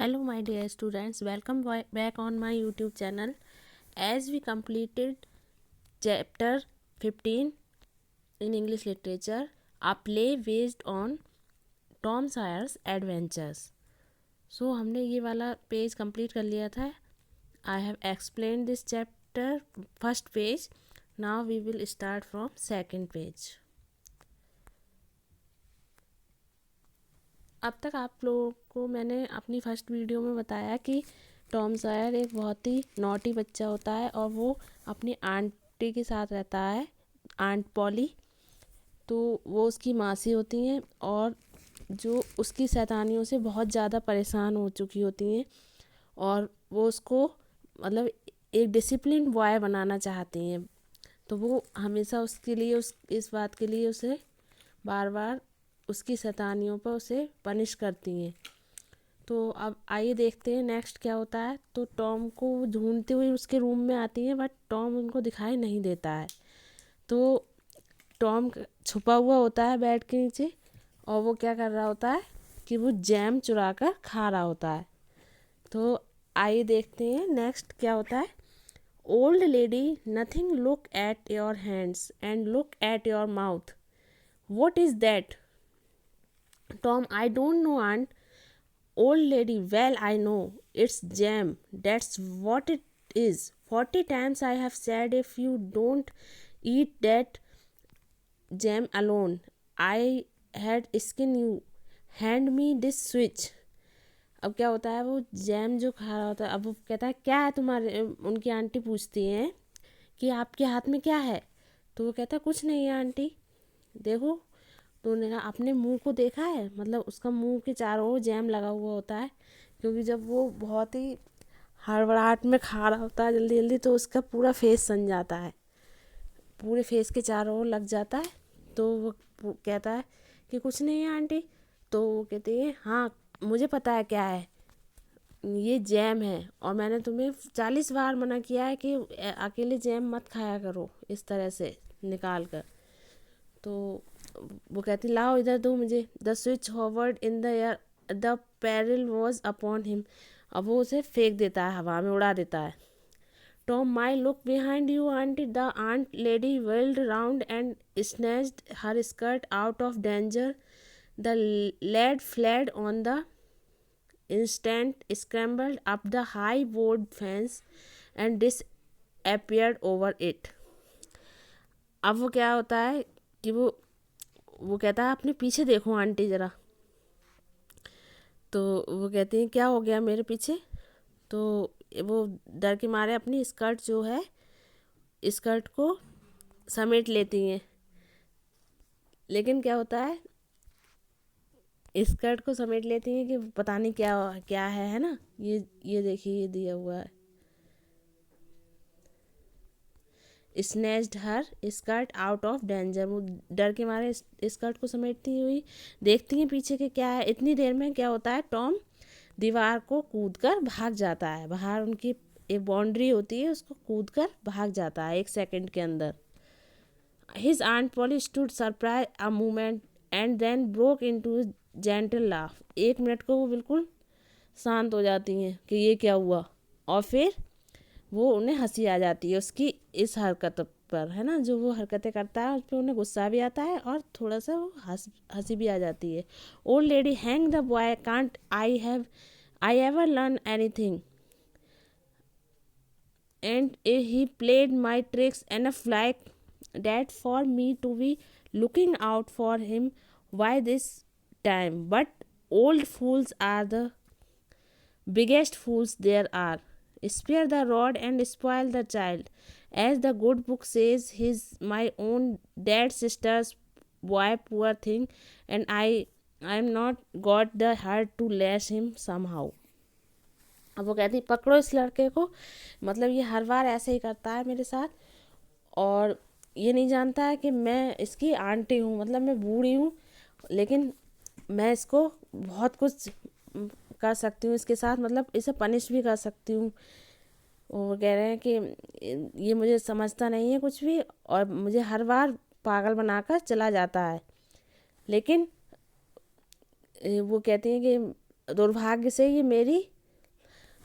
Hello, my dear students. Welcome back on my YouTube channel. As we completed chapter 15 in English literature, a play based on Tom Sawyer's Adventures. So हमने ये वाला page complete कर लिया था. I have explained this chapter first page. Now we will start from second page. अब तक आप लोगों को मैंने अपनी फर्स्ट वीडियो में बताया कि टॉम सॉयर एक बहुत ही नॉटी बच्चा होता है और वो अपनी आंटी के साथ रहता है, आंट पॉली. तो वो उसकी मासी होती हैं और जो उसकी शैतानियों से बहुत ज़्यादा परेशान हो चुकी होती हैं और वो उसको मतलब एक डिसिप्लिन बॉय बनाना चाहती हैं. तो वो हमेशा उसके लिए इस बात के लिए उसे बार बार उसकी शैतानियों पर उसे पनिश करती हैं. तो अब आइए देखते हैं नेक्स्ट क्या होता है. तो टॉम को ढूंढते हुए उसके रूम में आती हैं बट टॉम उनको दिखाई नहीं देता है. तो टॉम छुपा हुआ होता है बेड के नीचे और वो क्या कर रहा होता है कि वो जैम चुरा कर खा रहा होता है. तो आइए देखते हैं नेक्स्ट क्या होता है. Old lady nothing look at your hands and look at your mouth. What is that? Tom, I don't know, aunt. Old lady, well, I know. It's jam. That's what it is. 40 times I have said if you don't eat that jam alone, I had skin you. Hand me this switch. अब क्या होता है, वो jam जो खा रहा होता है. अब वो कहता है क्या है तुम्हारे, उनकी आंटी पूछती हैं कि आपके हाथ में क्या है. तो वो कहता है कुछ नहीं है आंटी, देखो. तो उन्होंने कहा अपने मुंह को देखा है, मतलब उसका मुंह के चारों ओर जैम लगा हुआ होता है क्योंकि जब वो बहुत ही हड़बड़ाहट में खा रहा होता है जल्दी जल्दी तो उसका पूरा फेस सन जाता है, पूरे फेस के चारों ओर लग जाता है. तो वो कहता है कि कुछ नहीं है आंटी. तो वो कहती है हाँ मुझे पता है क्या है, ये जैम है और मैंने तुम्हें 40 बार मना किया है कि अकेले जैम मत खाया करो इस तरह से निकाल कर. तो वो कहती लाओ इधर दो मुझे. The switch Howard in the air, the peril was upon him. अब वो उसे फेंक देता है, हवा में उड़ा देता है. Tom my look behind you aunty. The aunt lady wheeled round and snatched her skirt out of danger. The lad fled on the instant, scrambled up the high board fence and disappeared over it. अब वो क्या होता है कि वो कहता है अपने पीछे देखो आंटी ज़रा. तो वो कहती हैं क्या हो गया मेरे पीछे. तो वो डर के मारे अपनी स्कर्ट जो है स्कर्ट को समेट लेती हैं. लेकिन क्या होता है, स्कर्ट को समेट लेती हैं कि पता नहीं क्या क्या है ना. ये देखिए ये दिया हुआ है. Snatched her skirt out of danger. वो डर के मारे स्कर्ट को समेटती हुई देखती हैं पीछे के क्या है. इतनी देर में क्या होता है, टॉम दीवार को कूदकर भाग जाता है. बाहर उनकी एक बाउंड्री होती है, उसको कूदकर भाग जाता है 1 सेकंड के अंदर. His aunt Polly stood surprise a moment and then broke into gentle laugh. 1 minute को वो बिल्कुल शांत हो जाती हैं कि ये क्या हुआ और फिर वो उन्हें हंसी आ जाती है उसकी इस हरकत पर, है ना. जो वो हरकतें करता है उस पर उन्हें गुस्सा भी आता है और थोड़ा सा वो हंसी भी आ जाती है. Old lady hang the boy can't I ever learn anything and he played my tricks enough like that for me to be looking out for him by this time. But old fools are the biggest fools there are. Spare the rod and spoil the child, as the good book says. He's my own dad's sister's boy, poor thing, and I'm not got the heart to lash him somehow. अब वो कहती पकड़ो इस लड़के को, मतलब ये हर बार ऐसे ही करता है मेरे साथ और ये नहीं जानता है कि मैं इसकी आंटी हूँ, मतलब मैं बूढ़ी हूँ लेकिन मैं इसको बहुत कुछ कर सकती हूँ इसके साथ, मतलब इसे पनिश भी कर सकती हूँ. वो कह रहे हैं कि ये मुझे समझता नहीं है कुछ भी और मुझे हर बार पागल बनाकर चला जाता है. लेकिन वो कहती हैं कि दुर्भाग्य से ये मेरी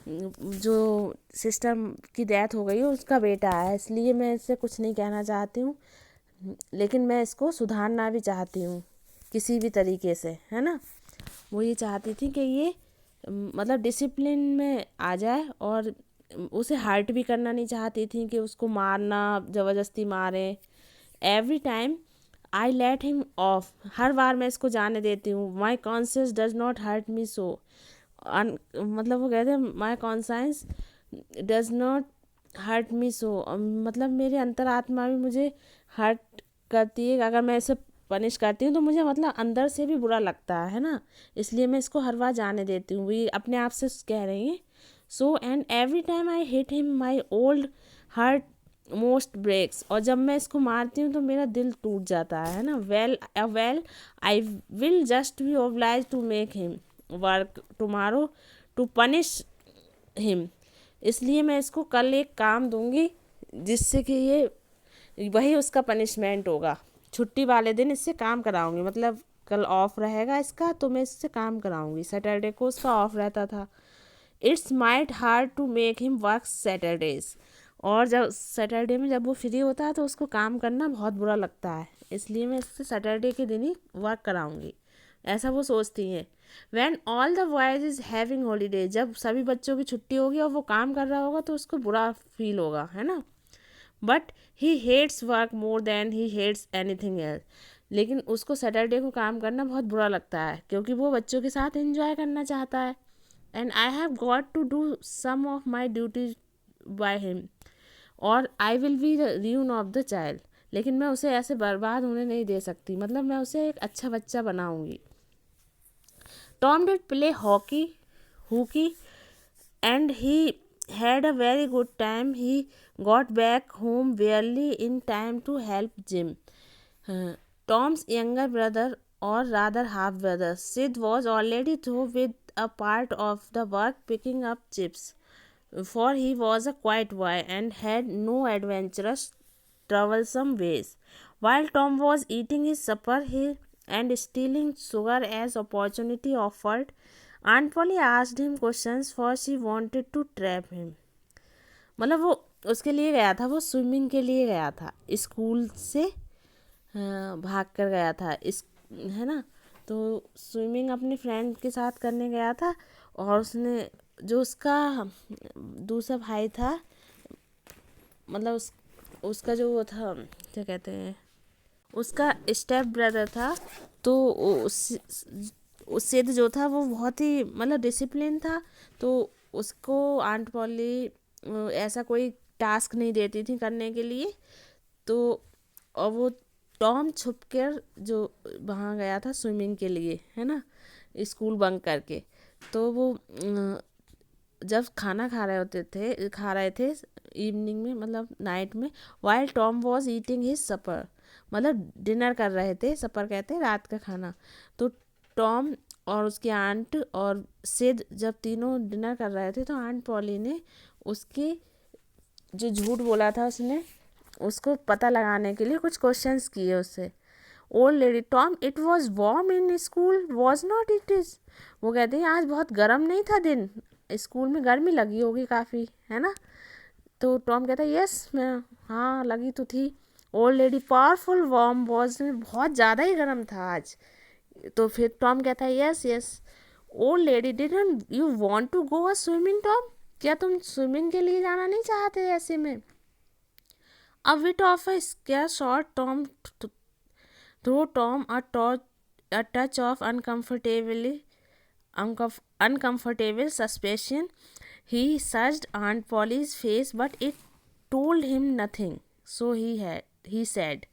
जो सिस्टर की डेथ हो गई है उसका बेटा है, इसलिए मैं इससे कुछ नहीं कहना चाहती हूँ, लेकिन मैं इसको सुधारना भी चाहती हूँ किसी भी तरीके से, है ना। वो ये चाहती थी कि ये मतलब डिसिप्लिन में आ जाए, और उसे हर्ट भी करना नहीं चाहती थी कि उसको मारना, ज़बरदस्ती मारे। Every time I let him off, हर बार मैं इसको जाने देती हूँ। My conscious does not hurt me so, मतलब वो कहते हैं my conscience does not hurt me so, मतलब मेरे अंतरात्मा भी मुझे हर्ट करती है। अगर मैं इसे पनिश करती हूँ तो मुझे मतलब अंदर से भी बुरा लगता है ना, इसलिए मैं इसको हर बार जाने देती हूँ। ये अपने आप से कह रही है। So and every time I hit him my old heart most breaks, और जब मैं इसको मारती हूँ तो मेरा दिल टूट जाता है ना। Well I will just be obliged to make him work tomorrow to punish him, इसलिए मैं इसको कल एक काम दूंगी जिससे कि ये वही उसका पनिशमेंट होगा। छुट्टी वाले दिन इससे काम कराऊंगी, मतलब कल ऑफ रहेगा इसका तो मैं इससे काम कराऊंगी। सैटरडे को उसका ऑफ रहता था। It's might hard to make him work Saturdays, और जब सैटरडे में जब वो फ्री होता है तो उसको काम करना बहुत बुरा लगता है, इसलिए मैं इससे सैटरडे के दिन ही वर्क कराऊंगी, ऐसा वो सोचती हैं। When all the boys is having holiday, जब सभी बच्चों की छुट्टी होगी और वो काम कर रहा होगा तो उसको बुरा फील होगा, है ना। But he hates work more than he hates anything else, लेकिन उसको सैटरडे को काम करना बहुत बुरा लगता है क्योंकि वो बच्चों के साथ एंजॉय करना चाहता है। And I have got to do some of my duties by him, और I will be the ruin of the child, लेकिन मैं उसे ऐसे बर्बाद होने नहीं दे सकती, मतलब मैं उसे एक अच्छा बच्चा बनाऊंगी। Tom did play hockey and he had a very good time. He got back home barely in time to help Jim, Tom's younger brother, or rather half brother. Sid was already through with a part of the work picking up chips, for he was a quiet boy and had no adventurous, troublesome ways. While Tom was eating his supper and stealing sugar as opportunity offered, Aunt Polly asked him questions for she wanted to trap him. मतलब वो उसके लिए गया था, वो swimming के लिए गया था, स्कूल से भाग कर गया था इस, है ना। तो स्विमिंग अपनी फ्रेंड के साथ करने गया था, और उसने जो उसका दूसरा भाई था, मतलब उसका जो वो था क्या कहते हैं, उसका स्टेप ब्रदर था, तो सिद्ध जो था वो बहुत ही मतलब डिसिप्लिन था, तो उसको आंट पॉली ऐसा कोई टास्क नहीं देती थी करने के लिए। तो और वो टॉम छुप कर जो वहाँ गया था स्विमिंग के लिए, है ना, स्कूल बंक करके। तो वो जब खाना खा रहे थे इवनिंग में, मतलब नाइट में, while Tom was eating his supper, मतलब डिनर कर रहे थे, सपर कहते हैं रात का खाना। तो टॉम और उसकी आंट और सिद जब तीनों डिनर कर रहे थे तो आंट पॉली ने उसके जो झूठ बोला था उसने उसको पता लगाने के लिए कुछ क्वेश्चंस किए उससे। Old lady Tom, it was warm in school was not it is, वो कहते हैं आज बहुत गर्म नहीं था दिन, स्कूल में गर्मी लगी होगी काफ़ी, है ना। तो टॉम कहता है यस मैं, हाँ लगी तो थी। Old lady, powerful warm was, बहुत ज़्यादा ही गर्म था आज। तो फिर टॉम कहता है yes yes. Old lady, didn't you want to go a swimming Tom, क्या तुम स्विमिंग के लिए जाना नहीं चाहते ऐसे में। A bit of a scare shot Tom throw Tom a touch of uncomfortable suspicion. He searched Aunt Polly's face, but it told him nothing. So he said,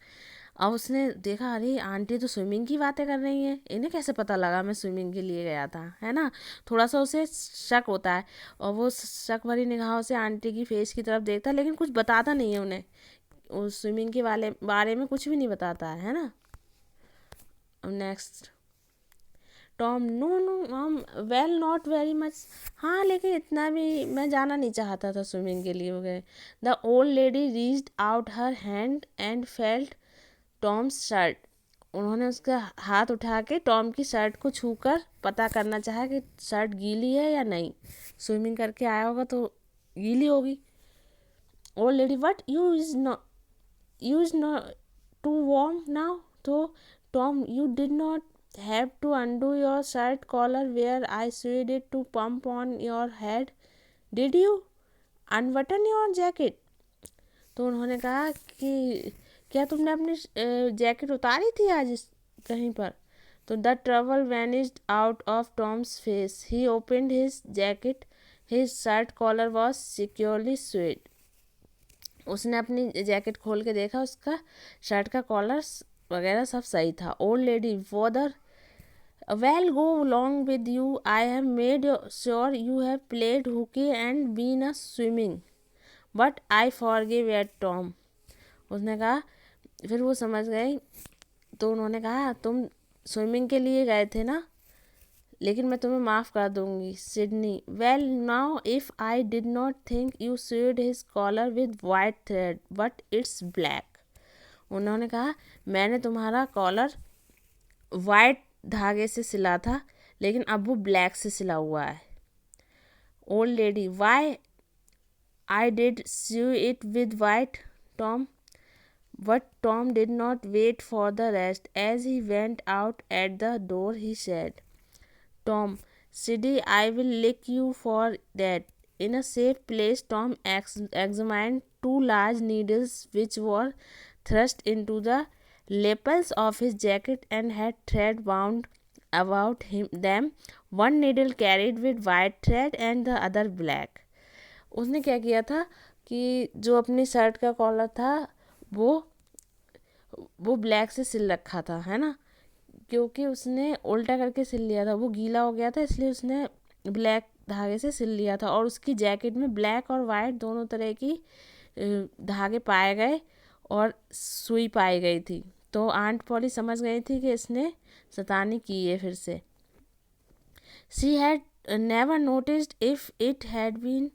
अब उसने देखा अरे आंटी तो स्विमिंग की बातें कर रही हैं, इन्हें कैसे पता लगा मैं स्विमिंग के लिए गया था, है ना। थोड़ा सा उसे शक होता है, और वो शक भरी निगाहों से आंटी की फेस की तरफ देखता है, लेकिन कुछ बताता नहीं है उन्हें, उस स्विमिंग के बारे में कुछ भी नहीं बताता है ना। Next Tom, no no well not very much, हाँ लेकिन इतना भी मैं जाना नहीं चाहता था स्विमिंग के लिए, हो गए। The old lady reached out her hand and felt Tom's shirt, उन्होंने उसका हाथ उठा के टॉम की शर्ट को छूकर पता करना चाहा कि शर्ट गीली है या नहीं। स्विमिंग करके आया होगा तो गीली होगी। Old lady, but you is not too warm now. तो Tom, you did not have to undo your shirt collar where I swayed it to pump on your head, did you unbutton your jacket. तो उन्होंने कहा कि क्या तुमने अपनी jacket उतारी थी आज कहीं पर। तो the trouble vanished out of Tom's face, he opened his jacket, his shirt collar was securely sewed. उसने अपनी जैकेट खोल के देखा, उसका शर्ट का कॉलर वगैरह सब सही था। Old lady, whether well go long with you, I have made sure you have played hockey and been a swimming, but I forgive at Tom. उसने कहा, फिर वो समझ गए। तो उन्होंने कहा, तुम स्विमिंग के लिए गए थे ना, लेकिन मैं तुम्हें माफ़ कर दूंगी। Sidney, well now if I did not think you sewed his collar with white thread but it's black. उन्होंने कहा, मैंने तुम्हारा कॉलर वाइट धागे से सिला था, लेकिन अब वो ब्लैक से सिला हुआ है। Old lady, why I did sew it with white, Tom. But Tom did not wait for the rest. As he went out at the door, he said, Tom, Siddy, I will lick you for that. In a safe place, Tom examined two large needles which were thrust into the lapels of his jacket and had thread wound about them. One needle carried with white thread and the other black. उसने क्या किया था कि जो अपनी shirt का collar था वो ब्लैक से सिल रखा था, है ना, क्योंकि उसने उल्टा करके सिल लिया था, वो गीला हो गया था, इसलिए उसने ब्लैक धागे से सिल लिया था। और उसकी जैकेट में ब्लैक और वाइट दोनों तरह की धागे पाए गए और सुई पाई गई थी। तो आंट पॉली समझ गई थी कि इसने शैतानी की है फिर से। She had never noticed if it had been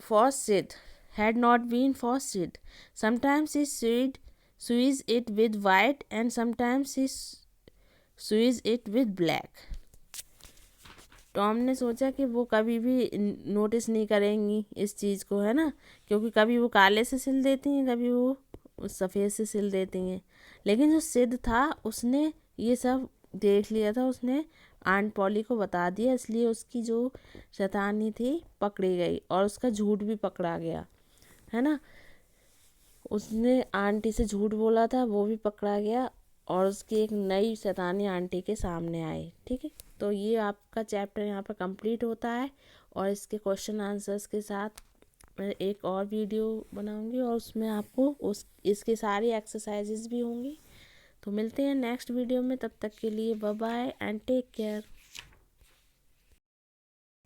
for Sid, had not been for Sid. Sometimes he sews it with white and sometimes he sews it with black. Tom ने सोचा कि वो कभी भी नोटिस नहीं करेंगी इस चीज़ को, है ना, क्योंकि कभी वो काले से सिल देती हैं, कभी वो सफ़ेद से सिल देती हैं। लेकिन जो सिद्ध था उसने ये सब देख लिया था, उसने आंट पॉली को बता दिया, इसलिए उसकी जो शैतानी थी पकड़ी गई और उसका झूठ भी पकड़ा गया, है ना। उसने आंटी से झूठ बोला था, वो भी पकड़ा गया और उसकी एक नई शैतानी आंटी के सामने आई। ठीक है, तो ये आपका चैप्टर यहाँ पर कंप्लीट होता है और इसके क्वेश्चन आंसर्स के साथ मैं एक और वीडियो बनाऊंगी और उसमें आपको इसके सारी एक्सरसाइजेज भी होंगी। तो मिलते हैं नेक्स्ट वीडियो में, तब तक के लिए bye bye and take care.